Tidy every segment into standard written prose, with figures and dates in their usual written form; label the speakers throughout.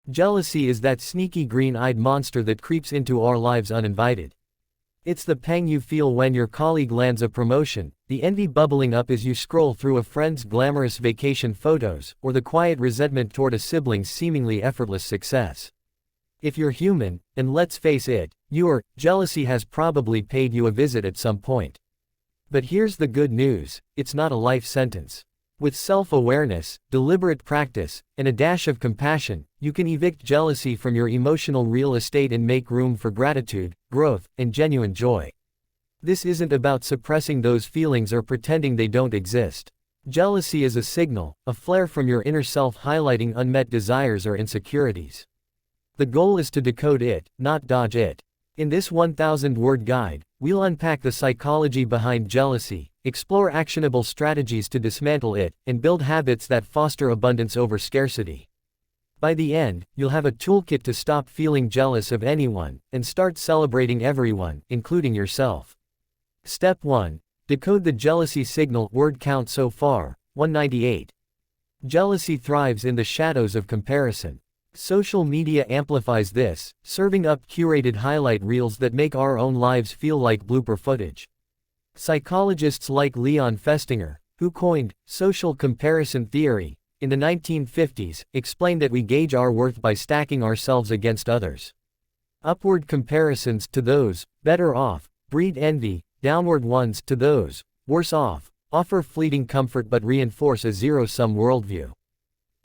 Speaker 1: Jealousy is that sneaky green-eyed monster that creeps into our lives uninvited. It's the pang you feel when your colleague lands a promotion, the envy bubbling up as you scroll through a friend's glamorous vacation photos, or the quiet resentment toward a sibling's seemingly effortless success. If you're human, and let's face it, jealousy has probably paid you a visit at some point. But here's the good news, it's not a life sentence. With self-awareness, deliberate practice, and a dash of compassion, you can evict jealousy from your emotional real estate and make room for gratitude, growth, and genuine joy. This isn't about suppressing those feelings or pretending they don't exist. Jealousy is a signal, a flare from your inner self highlighting unmet desires or insecurities. The goal is to decode it, not dodge it. In this 1,000-word guide, we'll unpack the psychology behind jealousy, explore actionable strategies to dismantle it, and build habits that foster abundance over scarcity. By the end, you'll have a toolkit to stop feeling jealous of anyone, and start celebrating everyone, including yourself. Step 1. Decode the jealousy signal. Word count so far, 198. Jealousy thrives in the shadows of comparison. Social media amplifies this, serving up curated highlight reels that make our own lives feel like blooper footage. Psychologists like Leon Festinger, who coined social comparison theory in the 1950s, explained that we gauge our worth by stacking ourselves against others. Upward comparisons to those better off breed envy, downward ones to those worse off offer fleeting comfort but reinforce a zero-sum worldview.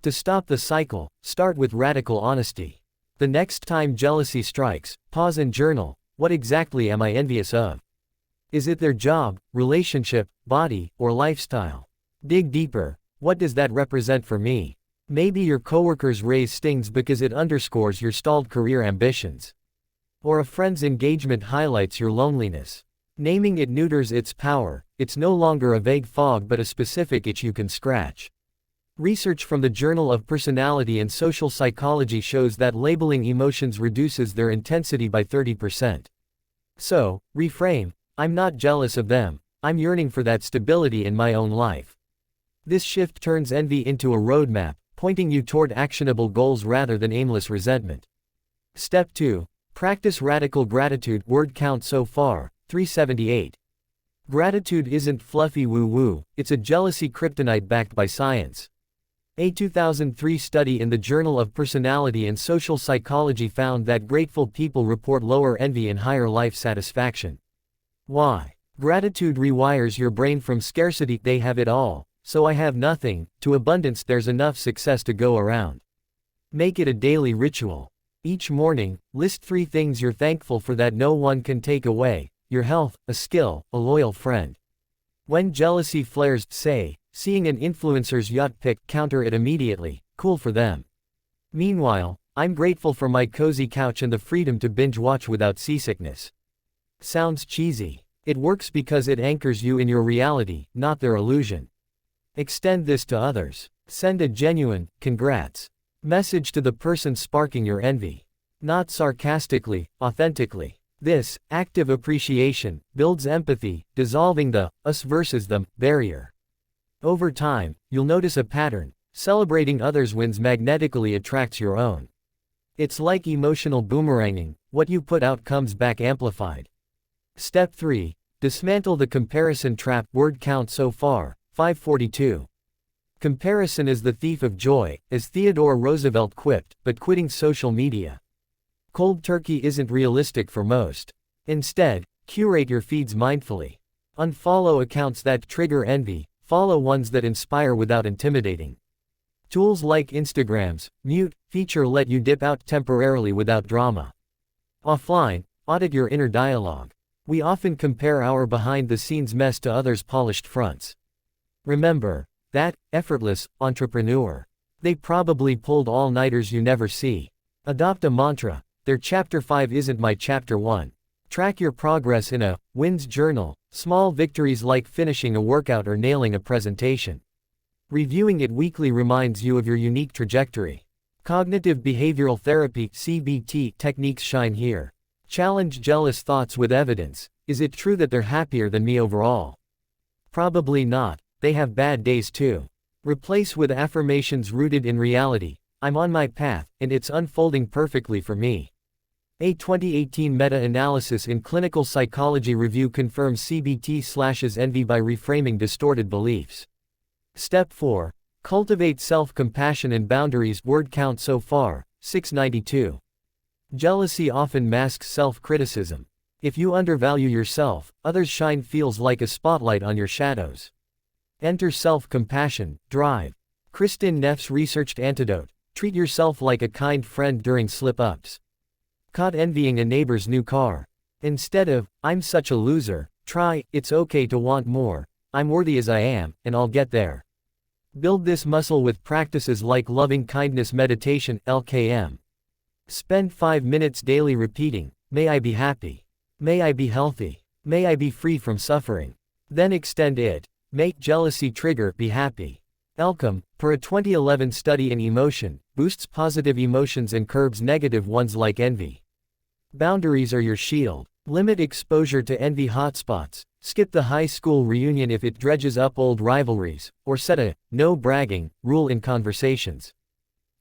Speaker 1: To stop the cycle, start with radical honesty. The next time jealousy strikes, pause and journal. What exactly am I envious of? Is it their job, relationship, body, or lifestyle? Dig deeper. What does that represent for me? Maybe your coworker's raise stings because it underscores your stalled career ambitions. Or a friend's engagement highlights your loneliness. Naming it neuters its power. It's no longer a vague fog but a specific itch you can scratch. Research from the Journal of Personality and Social Psychology shows that labeling emotions reduces their intensity by 30%. So, reframe. I'm not jealous of them, I'm yearning for that stability in my own life. This shift turns envy into a roadmap, pointing you toward actionable goals rather than aimless resentment. Step 2. Practice radical gratitude. Word count so far, 378. Gratitude isn't fluffy woo-woo, it's a jealousy kryptonite backed by science. A 2003 study in the Journal of Personality and Social Psychology found that grateful people report lower envy and higher life satisfaction. Why? Gratitude rewires your brain from scarcity, they have it all, so I have nothing, to abundance, there's enough success to go around. Make it a daily ritual. Each morning, list 3 things you're thankful for that no one can take away: your health, a skill, a loyal friend. When jealousy flares, say, seeing an influencer's yacht pic, counter it immediately, cool for them. Meanwhile, I'm grateful for my cozy couch and the freedom to binge watch without seasickness. Sounds cheesy. It works because it anchors you in your reality, not their illusion. Extend this to others. Send a genuine, congrats message to the person sparking your envy. Not sarcastically, authentically. This active appreciation builds empathy, dissolving the us versus them barrier. Over time, you'll notice a pattern. Celebrating others' wins magnetically attracts your own. It's like emotional boomeranging, what you put out comes back amplified. Step 3. Dismantle the comparison trap. Word count so far, 542. Comparison is the thief of joy, as Theodore Roosevelt quipped, but quitting social media cold turkey isn't realistic for most. Instead, curate your feeds mindfully. Unfollow accounts that trigger envy, follow ones that inspire without intimidating. Tools like Instagram's mute feature let you dip out temporarily without drama. Offline, audit your inner dialogue. We often compare our behind-the-scenes mess to others' polished fronts. Remember, that effortless entrepreneur. They probably pulled all-nighters you never see. Adopt a mantra. Their chapter 5 isn't my chapter 1. Track your progress in a wins journal, small victories like finishing a workout or nailing a presentation. Reviewing it weekly reminds you of your unique trajectory. Cognitive behavioral therapy (CBT) techniques shine here. Challenge jealous thoughts with evidence. Is it true that they're happier than me overall? Probably not. They have bad days too. Replace with affirmations rooted in reality. I'm on my path, and it's unfolding perfectly for me. A 2018 meta-analysis in Clinical Psychology Review confirms CBT slashes envy by reframing distorted beliefs. Step 4. Cultivate self-compassion and boundaries. Word count so far, 692. Jealousy often masks self-criticism. If you undervalue yourself, others' shine feels like a spotlight on your shadows. Enter self-compassion, drive. Kristin Neff's researched antidote: treat yourself like a kind friend during slip-ups. Caught envying a neighbor's new car. Instead of, "I'm such a loser," try, "It's okay to want more. I'm worthy as I am, and I'll get there." Build this muscle with practices like loving kindness meditation, LKM. Spend 5 minutes daily repeating, "May I be happy. May I be healthy. May I be free from suffering." Then extend it. Make jealousy trigger, "Be happy." LKM, per a 2011 study in emotion, boosts positive emotions and curbs negative ones like envy. Boundaries are your shield. Limit exposure to envy hotspots. Skip the high school reunion if it dredges up old rivalries, or set a "no bragging" rule in conversations.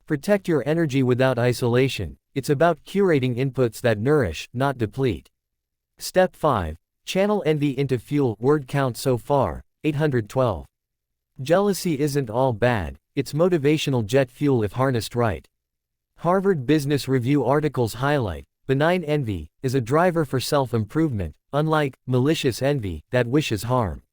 Speaker 1: Protect your energy without isolation. It's about curating inputs that nourish, not deplete. Step 5. Channel envy into fuel. Word count so far, 812. Jealousy isn't all bad, it's motivational jet fuel if harnessed right. Harvard Business Review articles highlight, benign envy is a driver for self-improvement, unlike malicious envy that wishes harm.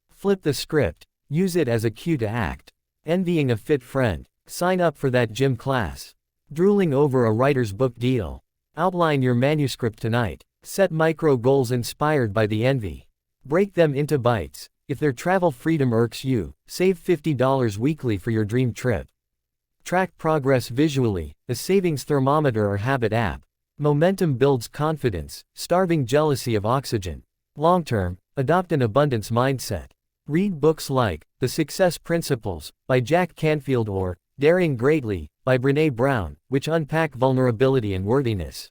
Speaker 1: Flip the script, use it as a cue to act. Envying a fit friend, sign up for that gym class. Drooling over a writer's book deal. Outline your manuscript tonight. Set micro goals inspired by the envy. Break them into bites. If their travel freedom irks you, save $50 weekly for your dream trip. Track progress visually, a savings thermometer or habit app. Momentum builds confidence, starving jealousy of oxygen. Long-term, adopt an abundance mindset. Read books like The Success Principles by Jack Canfield or Daring Greatly by Brené Brown, which unpack vulnerability and worthiness.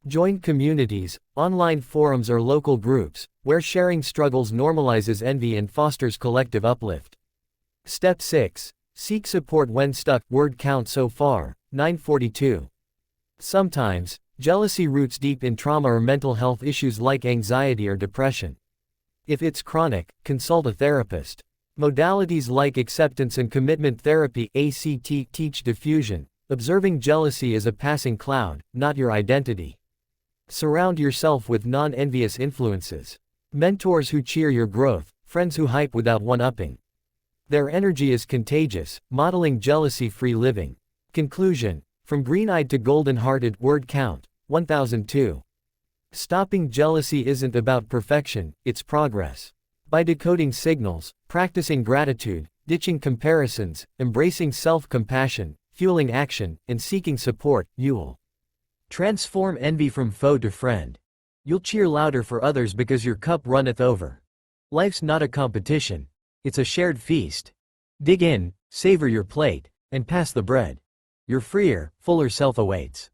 Speaker 1: Join communities, online forums or local groups, where sharing struggles normalizes envy and fosters collective uplift. Step 6. Seek support when stuck. Word count so far, 942. Sometimes, jealousy roots deep in trauma or mental health issues like anxiety or depression. If it's chronic, consult a therapist. Modalities like acceptance and commitment therapy, ACT, teach diffusion. Observing jealousy as a passing cloud, not your identity. Surround yourself with non-envious influences. Mentors who cheer your growth, friends who hype without one-upping. Their energy is contagious, modeling jealousy-free living. Conclusion. From green-eyed to golden-hearted. Word count, 1002. Stopping jealousy isn't about perfection, it's progress. By decoding signals, practicing gratitude, ditching comparisons, embracing self-compassion, fueling action, and seeking support, you'll transform envy from foe to friend. You'll cheer louder for others because your cup runneth over. Life's not a competition. It's a shared feast. Dig in, savor your plate, and pass the bread. Your freer, fuller self awaits.